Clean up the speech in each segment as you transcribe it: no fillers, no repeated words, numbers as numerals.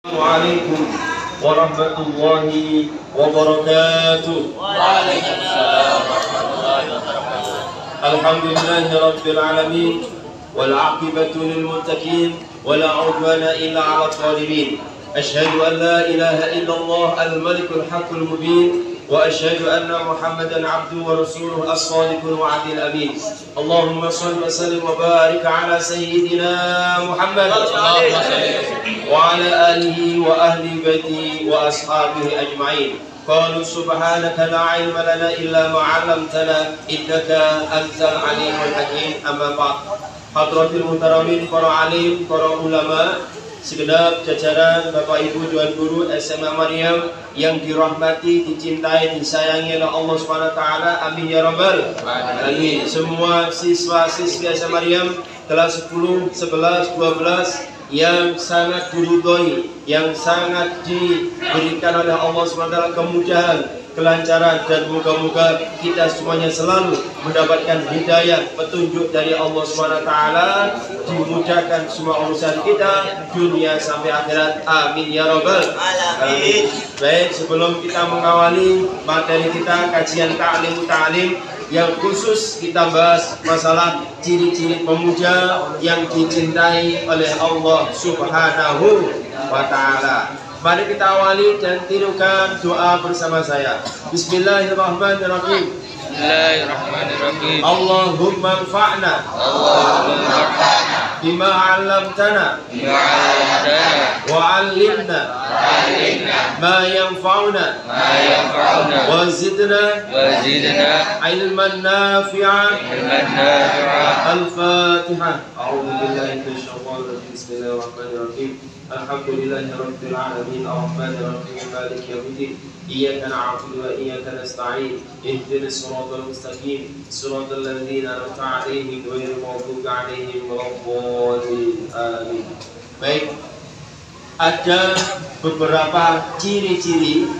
Assalamualaikum warahmatullahi wabarakatuh. Waalaikumsalam warahmatullahi wabarakatuh. Alhamdulillahi rabbil alamin wal aqibatu lil muttaqin wala udwana illa 'alal zalimin. Asyhadu an la ilaha illallah al malikul haqqul mubin wa asyhadu anna Muhammadan 'abduhu wa rasuluhu as-shadiqul wa'dil amin. Allahumma shalli wa sallim wa barik 'ala sayyidina Muhammad wa ala alihi wa ahli baiti wa ashabihi ajma'in. Qalu subhanaka la ilma lana illa ma 'allamtana innaka antal alimul hakim. Amma ba'd. Hadratil muhtaramin, para alim, para ulama, segenap jajaran Bapak Ibu Tuan Guru SMA Maryam yang dirahmati, dicintai, disayangi oleh Allah Subhanahu wa taala. Amin ya rabbal alamin. Semua siswa-siswi SMA Maryam kelas 10, 11, 12 yang sangat diridhoi, yang sangat diberikan oleh Allah Subhanahu wa taala kemudahan, kelancaran, dan moga-moga kita semuanya selalu mendapatkan hidayah, petunjuk dari Allah Subhanahu wa taala, dimudahkan semua urusan kita dunia sampai akhirat. Amin ya rabbal alamin. Baik, sebelum kita mengawali materi kita, kajian ta'lim yang khusus kita bahas masalah ciri-ciri pemuja yang dicintai oleh Allah Subhanahu wa taala. Mari kita awali dan tirukan doa bersama saya. Bismillahirrahmanirrahim. Bismillahirrahmanirrahim. Allahumma anfa'na bima 'allamtana wa 'allimna ma yanfa'una wa zidna ilman nafi'an. Al-Fatihah. A'udzu billahi minasyaitonir rajim. Bismillahirrahmanirrahim. Alhamdulillahirabbil alamin arrahmanir rahim maliki yaumiddin iyyaka na'budu wa iyyaka nasta'in ihdinas siratal mustaqim siratal ladzina an'amta 'alaihim ghairil maghdubi 'alaihim waladdallin. Amin. Baik, ada beberapa ciri-ciri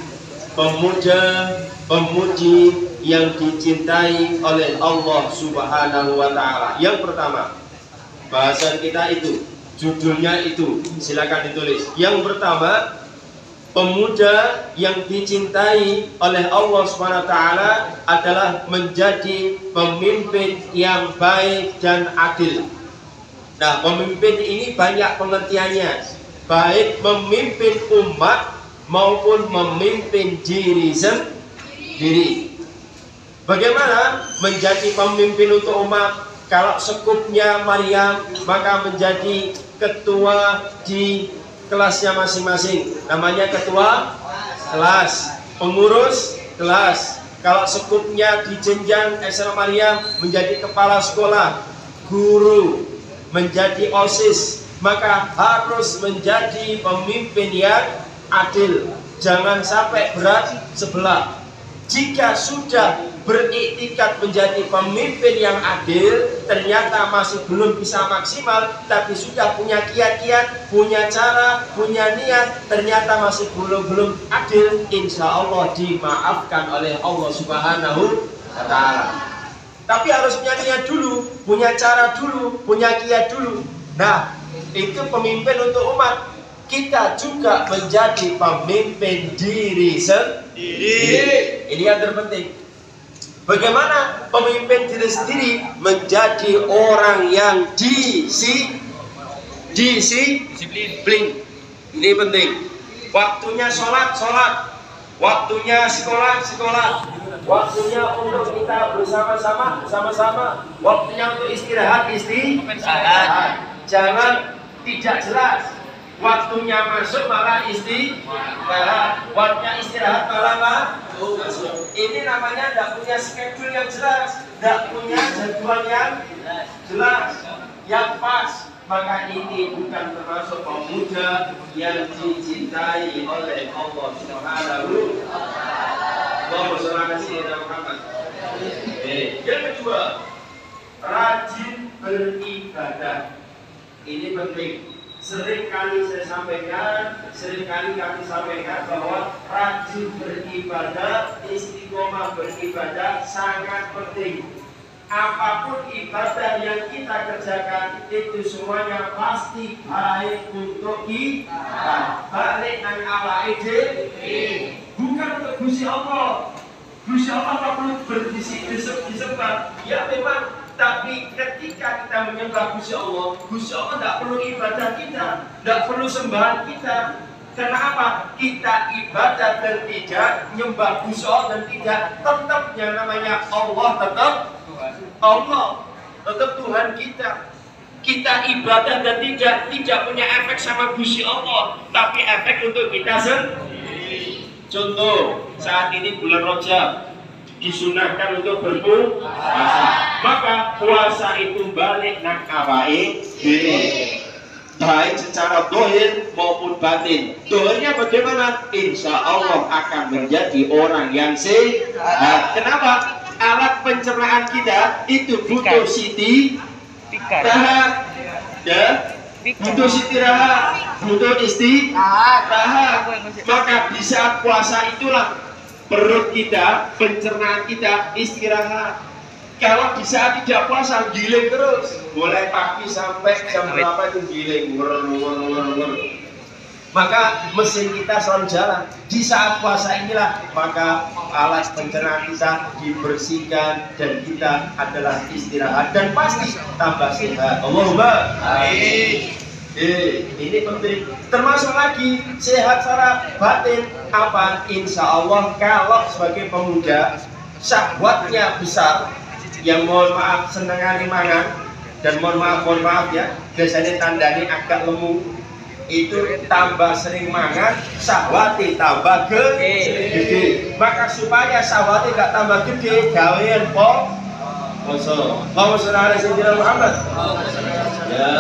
pemuja pemuji yang dicintai oleh Allah Subhanahu wa taala. Yang pertama, bahasan kita itu, judulnya itu, silakan ditulis. Yang pertama, pemuja yang dicintai oleh Allah Subhanahu wa taala adalah menjadi pemimpin yang baik dan adil. Nah, pemimpin ini banyak pengertiannya, baik memimpin umat maupun memimpin diri sendiri. Bagaimana menjadi pemimpin untuk umat? Kalau sekupnya Maryam, maka menjadi ketua di kelasnya masing-masing. Namanya ketua kelas, pengurus kelas. Kalau sekupnya di jenjang SMA Maryam, menjadi kepala sekolah, guru, menjadi OSIS. Maka harus menjadi pemimpin yang adil. Jangan sampai berat sebelah. Jika sudah beriktikat menjadi pemimpin yang adil, ternyata masih belum bisa maksimal, tapi sudah punya kiat-kiat, punya cara, punya niat, ternyata masih belum adil, insya Allah dimaafkan oleh Allah Subhanahu wa taala. Tapi harus punya niat dulu, punya cara dulu, punya kiat dulu. Nah, itu pemimpin untuk umat. Kita juga menjadi pemimpin diri sendiri. Ini yang terpenting. Bagaimana pemimpin diri sendiri menjadi orang yang disiplin. Ini penting. Waktunya sholat, waktunya sekolah, waktunya untuk kita bersama-sama, waktunya untuk istirahat. Jangan tidak jelas. Waktunya masuk malah istirahat, waktunya istirahat malah masuk. Ini namanya tidak punya schedule yang jelas, tidak punya jadwal yang jelas, yang pas. Maka ini bukan termasuk pemuda yang dicintai oleh Allah Subhanahu wa taala. Yang kedua, rajin beribadah. Ini penting. Seringkali kami sampaikan bahwa rajin beribadah, istiqomah beribadah sangat penting. apapun ibadah yang kita kerjakan itu semuanya pasti baik untuk kita, baik nang awake dhewe. Bukan untuk Gusti Allah. Gusti Allah tak perlu disembah. Ya memang, tapi ketika kita menyembah Gusti Allah tidak perlu ibadah kita, tidak perlu sembahan kita. Karena apa? Kita ibadah dan tidak menyembah Gusti Allah dan tidak, tetap yang namanya Allah tetap Allah, tetap Tuhan kita. Kita ibadah dan tidak punya efek sama Gusti Allah, tapi efek untuk kita sendiri. Contoh, saat ini bulan Rajab disunahkan untuk berpuasa, maka puasa itu balik nang awake dhewe, baik secara dohir maupun batin. Dohirnya bagaimana? Insya Allah akan menjadi orang yang sehat. Kenapa? Alat pencernaan kita itu butuh istirahat, ya, butuh istirahat, butuh istirahat. Maka di saat puasa itulah perut kita, pencernaan kita istirahat. Kalau di saat tidak puasa giling terus, mulai pagi sampai jam berapa itu giling, maka mesin kita selalu jalan. Di saat puasa inilah maka alat pencernaan kita dibersihkan dan kita adalah istirahat dan pasti tambah sehat. Allahumma amin. Ini penting. Termasuk lagi sehat secara batin apa? Insya Allah kalau sebagai pemuda syahwatnya besar, yang mohon maaf senengani mangan dan mohon maaf ya, biasanya tandanya agak lemu, itu tambah sering mangan, syahwati tambah gede. Maka supaya syahwati gak tambah gede, gawean poso. Allahumma sholli ala Muhammad. Ya.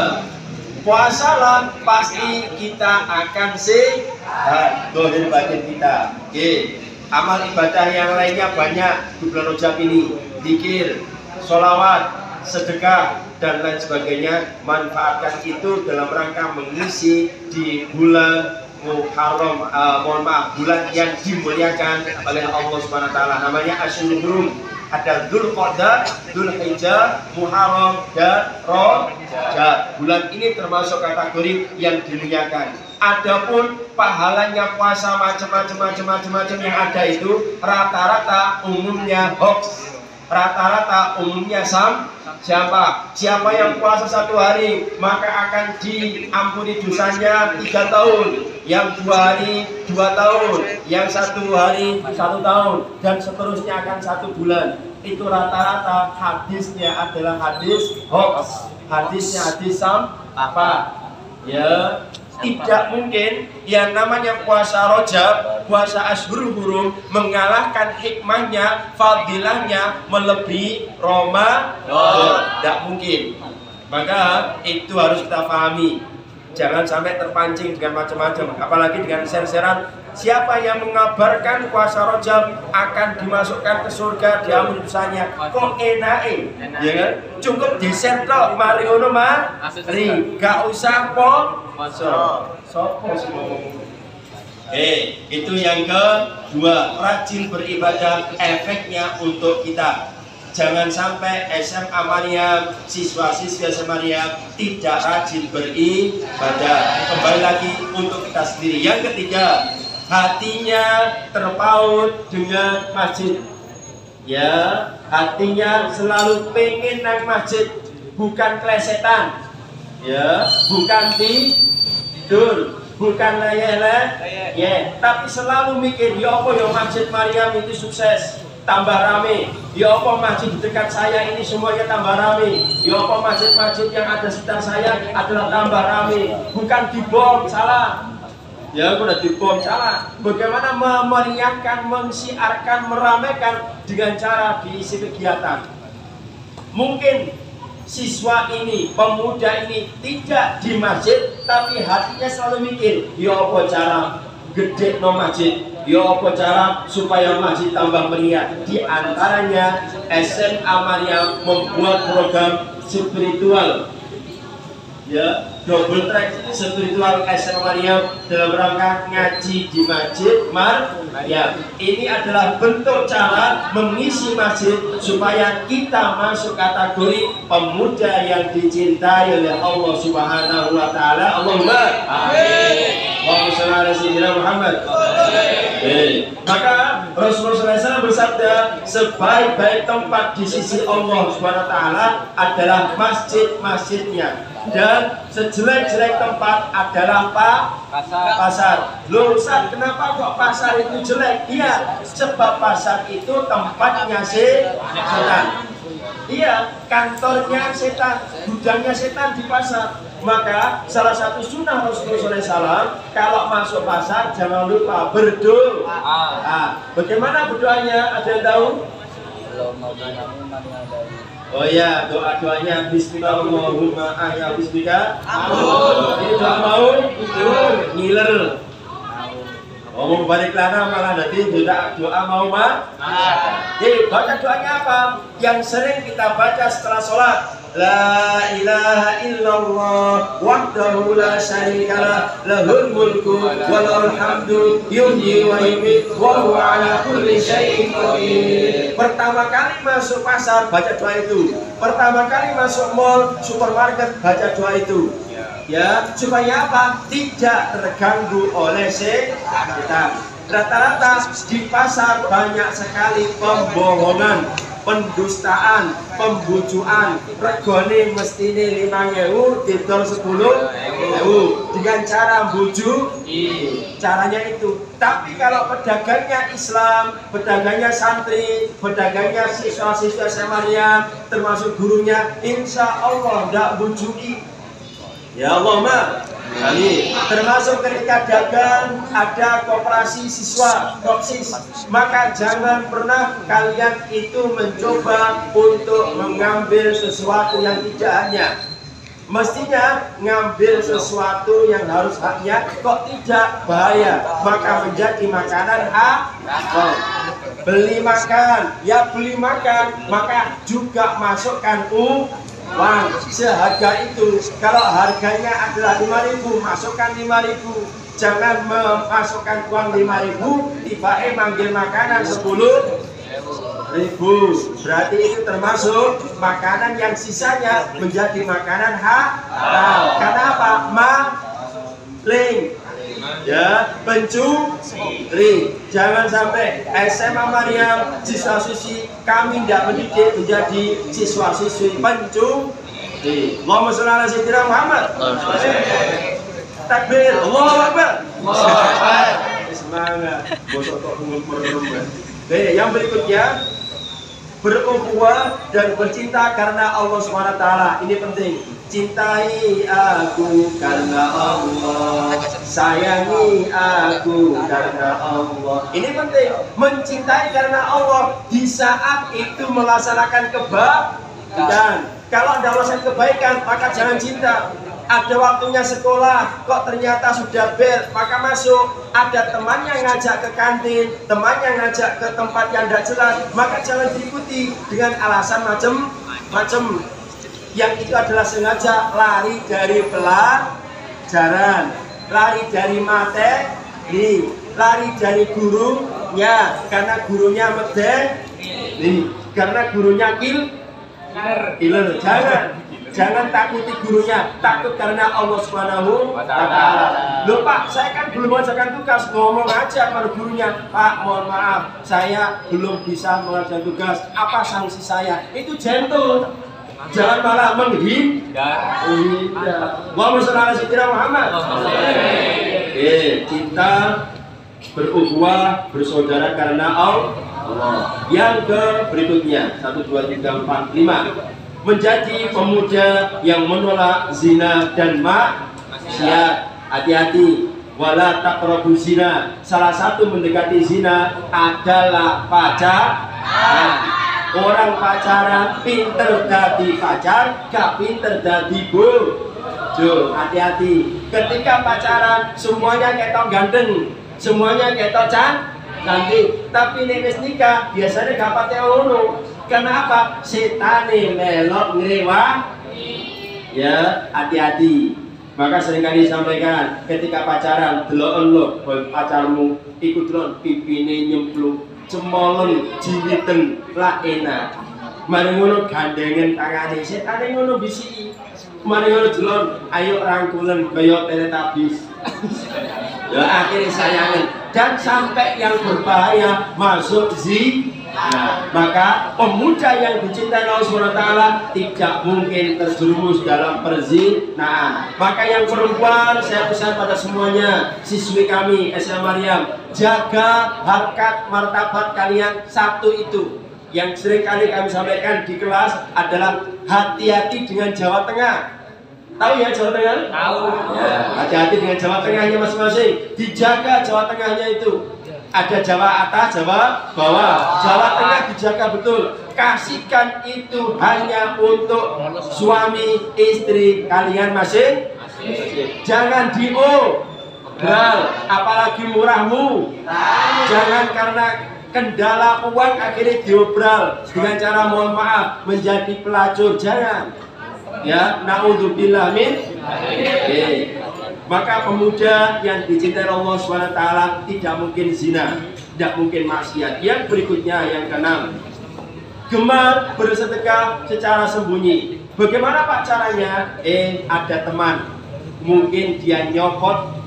Puasalah pasti kita akan sehat dohir batin kita. Amal ibadah yang lainnya banyak di bulan Rajab ini, zikir, sholawat, sedekah dan lain sebagainya. Manfaatkan itu dalam rangka mengisi di bulan Muharram, bulan yang dimuliakan oleh Allah Subhanahu wa taala, namanya Asyurul Hurum. Ada Dzulqa'dah, Dzulhijjah, Muharram dan Rajab. Bulan ini termasuk kategori yang dimuliakan. Adapun pahalanya puasa macam-macam yang ada itu rata-rata umumnya hoax. Rata-rata umumnya siapa yang puasa 1 hari maka akan diampuni dosanya 3 tahun, yang 2 hari 2 tahun, yang 1 hari 1 tahun, dan seterusnya akan 1 bulan. Itu rata-rata hadisnya adalah hadis hoax. Hadisnya hadis apa? Ya, tidak mungkin yang namanya puasa Rajab, puasa Asyurul Hurum mengalahkan hikmahnya, fadilahnya melebihi Ramadan. Tidak mungkin. Maka itu harus kita pahami. Jangan sampai terpancing dengan macam-macam, apalagi dengan share-sharean. Siapa yang mengabarkan puasa Rajab akan dimasukkan ke surga, diampuni dosanya. Kok enake, ya kan? Cukup di-share tok, mari ngono mari. Gak usah poso. Sopo sing ngomong. Itu yang kedua, rajin beribadah, efeknya untuk kita. Jangan sampai SMA Maryam, siswa-siswa SMA Maryam tidak rajin beribadah. Kembali lagi untuk kita sendiri. Yang ketiga, hatinya terpaut dengan masjid. Ya, hatinya selalu pengen nang masjid, bukan klesetan. Ya, bukan tidur, bukan leyeh-leyeh. Ya, tapi selalu mikir, ya apa ya masjid Maryam itu sukses, tambah rame. Ya apa masjid di dekat saya ini semuanya tambah rame. Ya apa masjid-masjid yang ada sekitar saya adalah tambah rame. Bukan dibom, salah. Ya udah dibom, salah. Bagaimana memeriahkan, mensiarkan, meramaikan dengan cara diisi kegiatan. Mungkin siswa ini, pemuda ini tidak di masjid, tapi hatinya selalu mikir, ya apa cara gede no masjid, ya apa cara supaya masjid tambah meriah. Di antaranya SMA Maryam membuat program spiritual, ya, double track spiritual SM Maryam dalam rangka ngaji di Masjid Maryam. Ini adalah bentuk cara mengisi masjid supaya kita masuk kategori pemuda yang dicintai oleh Allah Subhanahu wa taala. Allahumma amin. Allahumma shalli ala sayyidina Muhammad. Maka Rasulullah SAW bersabda, sebaik-baik tempat di sisi Allah Subhanahu wa taala adalah masjid-masjidnya, dan sejelek-jelek tempat adalah pasar. Loh Ustaz, kenapa kok pasar itu jelek? Iya, sebab pasar itu tempatnya setan. Iya, kantornya setan, gudangnya setan di pasar. Maka salah satu sunnah Rasulullah SAW, kalau masuk pasar jangan lupa berdoa. Bagaimana berdoanya? Ada yang tahu? Oh ya, doanya Bismillahirrahmanirrahim. Ayah Bismillah. Ini doa mau ngiler. Ngomong balik lana malah nanti doa mau baca doanya apa? Yang sering kita baca setelah sholat. La ilaha illallah wahdahu la syarikalah lahul mulku wa lahul hamdu yuhyi wa yumiit wa huwa ala kulli syai'in qadir. Pertama kali masuk pasar baca doa itu. Pertama kali masuk mall, supermarket baca doa itu. Ya, supaya apa? Tidak terganggu oleh setan. Rata-rata di pasar banyak sekali pembohongan, pendustaan, pembujuan. Regone mestine 5.000 didol 10.000 dengan cara bujuk. Caranya itu. Tapi kalau pedagangnya Islam, pedagangnya santri, pedagangnya siswa-siswa SMA Maryam, termasuk gurunya, insya Allah tidak bujuki. Ya Allah, Amin. Termasuk ketika dagang ada koperasi siswa, koksis, maka jangan pernah kalian itu mencoba untuk mengambil sesuatu yang tidak hanya. Mestinya ngambil sesuatu yang harus haknya, kok tidak bahaya, maka menjadi makanan haram. Beli makan, ya beli makan, maka juga masukkan uang seharga itu. Kalau harganya adalah 5.000, masukkan 5.000. Jangan memasukkan uang 5.000, tiba-tiba manggil makanan 10.000. Berarti itu termasuk makanan yang sisanya menjadi makanan haram. Karena apa? Maling, ya, pencuri. Jangan sampai SMA Maryam siswa-siswi kami tidak mendidik menjadi siswa-siswi pencuri. Allahumma sholli ala sayyidina Muhammad. Takbir, Allahu Akbar. Semangat. Yang berikutnya, berukhuwah dan bercinta karena Allah SWT. Ini penting. Cintai aku karena Allah, sayangi aku karena Allah. Ini penting. Mencintai karena Allah di saat itu melaksanakan kebaikan. Kalau ada alasan kebaikan, maka jangan cinta. Ada waktunya sekolah, kok ternyata sudah bel, maka masuk. Ada temannya ngajak ke kantin, temannya ngajak ke tempat yang tidak jelas, maka jangan diikuti dengan alasan macam-macam. Yang itu adalah sengaja lari dari pelajaran, lari dari materi, lari dari gurunya, karena gurunya medeni, karena gurunya killer. Jangan takuti gurunya, takut karena Allah Subhanahu wa Ta'ala. Loh Pak, saya kan belum mengerjakan tugas, ngomong aja pada gurunya, Pak mohon maaf, saya belum bisa mengerjakan tugas, apa sanksi saya? Itu gentle, jangan malah menghindar. Allahumma sholli ala sayyidina Muhammad. Kita berukhuwah, bersaudara karena Allah. Yang berikutnya 1, 2, 3, 4, 5. Menjadi pemuda yang menolak zina dan maksiat. Hati-hati, wala taqrabu zina. Salah satu mendekati zina adalah pacaran. Orang pacaran pinter dadi pacar, gak pinter dadi bojo. Hati-hati. Ketika pacaran semuanya ketok ganteng, semuanya ketok cantik, tapi nek nikah biasanya gak pate ngono. Kenapa? Setane melok ngrewa. Ya, hati-hati. Maka seringkali disampaikan ketika pacaran, delok pacarmu ikut delok pipine nyemplung, cemolen, jiwiten, lah enak. Mari ngono gandengan tangane, setane ngono bisi. Mari ngono delok, ayo rangkulan kaya Teletubbies. Ya akhirnya sayangan dan sampai yang berbahaya masuk zina. Maka pemuda yang dicintai Allah SWT tidak mungkin terjerumus dalam perzinahan. Maka yang perempuan, saya pesan pada semuanya, siswi kami SMA Maryam, jaga harkat martabat kalian. Satu itu yang sering kali kami sampaikan di kelas adalah hati-hati dengan Jawa Tengah. Tahu ya Jawa Tengah? Tahu. Ya, hati-hati dengan Jawa Tengahnya masing-masing. Dijaga Jawa Tengahnya itu. Ada Jawa atas, Jawa bawah. Jawa Tengah dijaga betul. Kasihkan itu hanya untuk suami istri kalian masing. Jangan diobral, apalagi murahmu. Jangan karena kendala uang akhirnya diobral dengan cara mohon maaf menjadi pelacur. Jangan. Ya, naudzubillah min. Maka pemuda yang dicintai Allah SWT tidak mungkin zina, tidak mungkin maksiat. Yang berikutnya yang keenam, gemar bersedekah secara sembunyi. Bagaimana Pak caranya? Ada teman, mungkin dia nyopot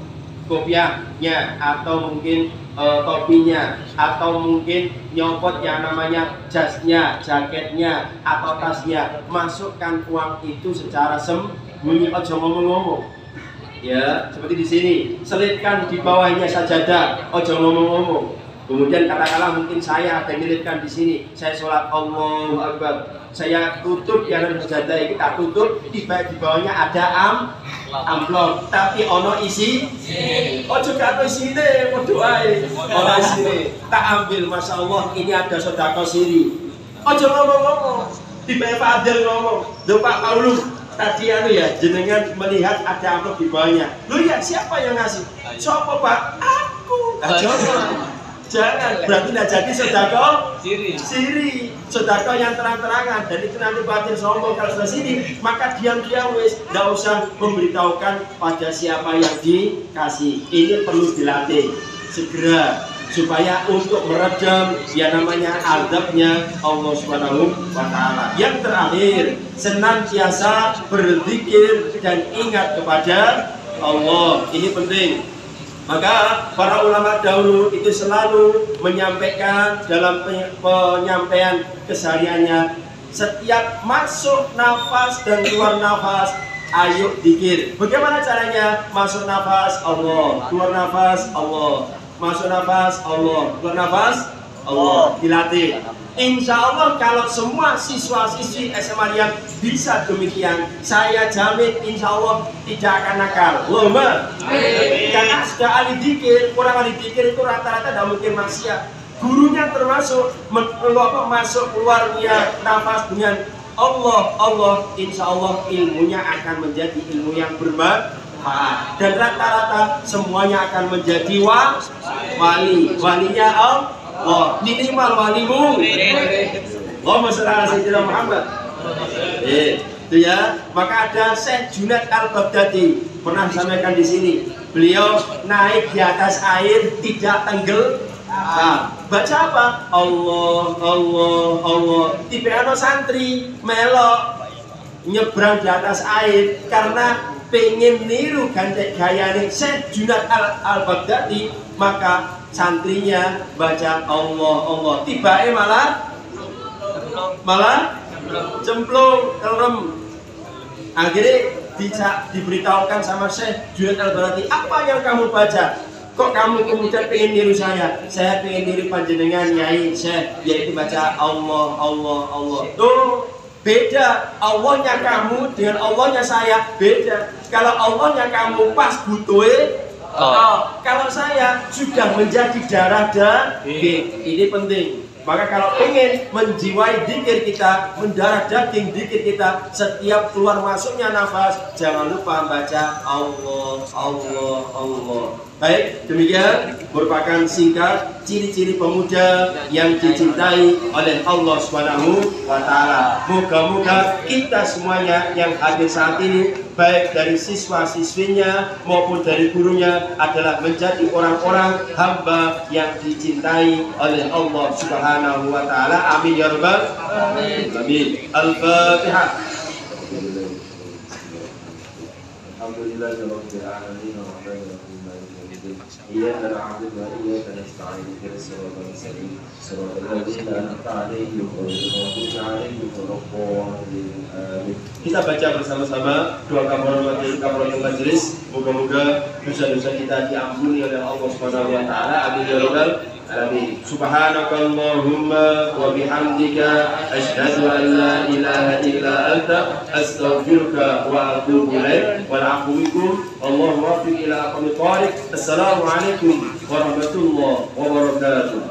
kopiahnya, atau mungkin topinya, atau mungkin nyopot yang namanya jasnya, jaketnya, atau tasnya. Masukkan uang itu secara sembunyi, ojo ngomong-ngomong. Ya, seperti di sini, selipkan di bawahnya sajadah, ojo ngomong-ngomong. Kemudian katakanlah mungkin saya ada nyelipkan di sini, saya sholat Allahu Akbar, saya tutup yang sajadah ini, tak tutup, di bawahnya ada amplop, tapi ono isi, ojo gak ono isi deh, mau doain, ono isi, tak ambil, masya Allah, ini ada sedekah siri, ojo ngomong-ngomong, tiba-tiba Pak Adel ngomong, do Pak Paulus. Tadi ya, jenengan melihat ada amplop di bawahnya. Lu ya siapa yang ngasih? Siapa Pak? Aku. Jangan, berarti tidak jadi sedekah siri, sedekah yang terang-terangan, dan itu nanti batin sombong. Kalau sudah sini, maka diam-diam wis, tidak usah memberitahukan pada siapa yang dikasih. Ini perlu dilatih segera supaya untuk meredam yang namanya azabnya Allah Subhanahu wa Ta'ala. Yang terakhir, senantiasa berzikir dan ingat kepada Allah. Ini penting. Maka para ulama dahulu itu selalu menyampaikan dalam penyampaian kesehariannya, setiap masuk nafas dan keluar nafas, ayo zikir. Bagaimana caranya? Masuk nafas Allah, keluar nafas Allah. Masuk nafas Allah, keluar nafas Allah. Dilatih. Insya Allah kalau semua siswa-siswi SMA yang bisa demikian, saya jamin insya Allah tidak akan nakal. Lomba. Karena sudah ahli dzikir, orang ahli dzikir itu rata-rata tidak mungkin maksiat. Gurunya termasuk masuk keluarnya nafas dengan Allah, insya Allah ilmunya akan menjadi ilmu yang bermanfaat. Dan rata-rata semuanya akan menjadi wali. Walinya Allah, minimal walimu. Allahumma shalli ala sayyidina Muhammad. Itu ya. Maka ada Syekh Junaid Al-Baghdadi pernah sampaikan di sini. Beliau naik di atas air tidak tenggelam. Baca apa? Allah. Tiba-tiba santri melok nyebrang di atas air karena pengen niru gayane Syekh Junaid Al-Baghdadi, maka santrinya baca Allah. Tiba-tiba malah cemplung kelem. Akhirnya diberitahukan sama Syekh Junaid Al-Baghdadi, apa yang kamu baca? Kok kamu kemudian pengen niru saya? Saya pengen niru panjenengan Nyai Syekh, yaitu baca Allah. Tuh beda, Allahnya kamu dengan Allahnya saya beda. Kalau Allahnya kamu pas butuh, kalau saya sudah menjadi darah daging. Ini penting. Maka kalau ingin menjiwai dzikir kita, mendarah daging dzikir kita, setiap keluar masuknya nafas, jangan lupa baca Allah. Baik, demikian merupakan singkat ciri-ciri pemuda yang dicintai oleh Allah Subhanahu wa Ta'ala. Moga-moga kita semuanya yang hadir saat ini, baik dari siswa-siswinya maupun dari gurunya, adalah menjadi orang-orang hamba yang dicintai oleh Allah Subhanahu wa Ta'ala. Amin ya rabbal alamin. Al-Fatihah. Alhamdulillahirabbil alamin arrahmanir rahim. إياك نعبد وإياك نستعين اهدنا الصراط المستقيم صراط الذين أنعمت عليهم غير المغضوب عليهم ولا الضالين آمين. Kita baca bersama-sama doa kafaratul majelis. Moga-moga dosa-dosa kita diampuni oleh Allah Subhanahu wa Ta'ala. Amin ya rabbal alamin. Subhanakallahumma wa bihamdika asyhadu an la ilaha illa anta astaghfiruka wa atubu ilaik. Wal 'afwu minkum. Allahu waffiq ila aqwamit thariq. Assalamualaikum warahmatullahi wabarakatuh.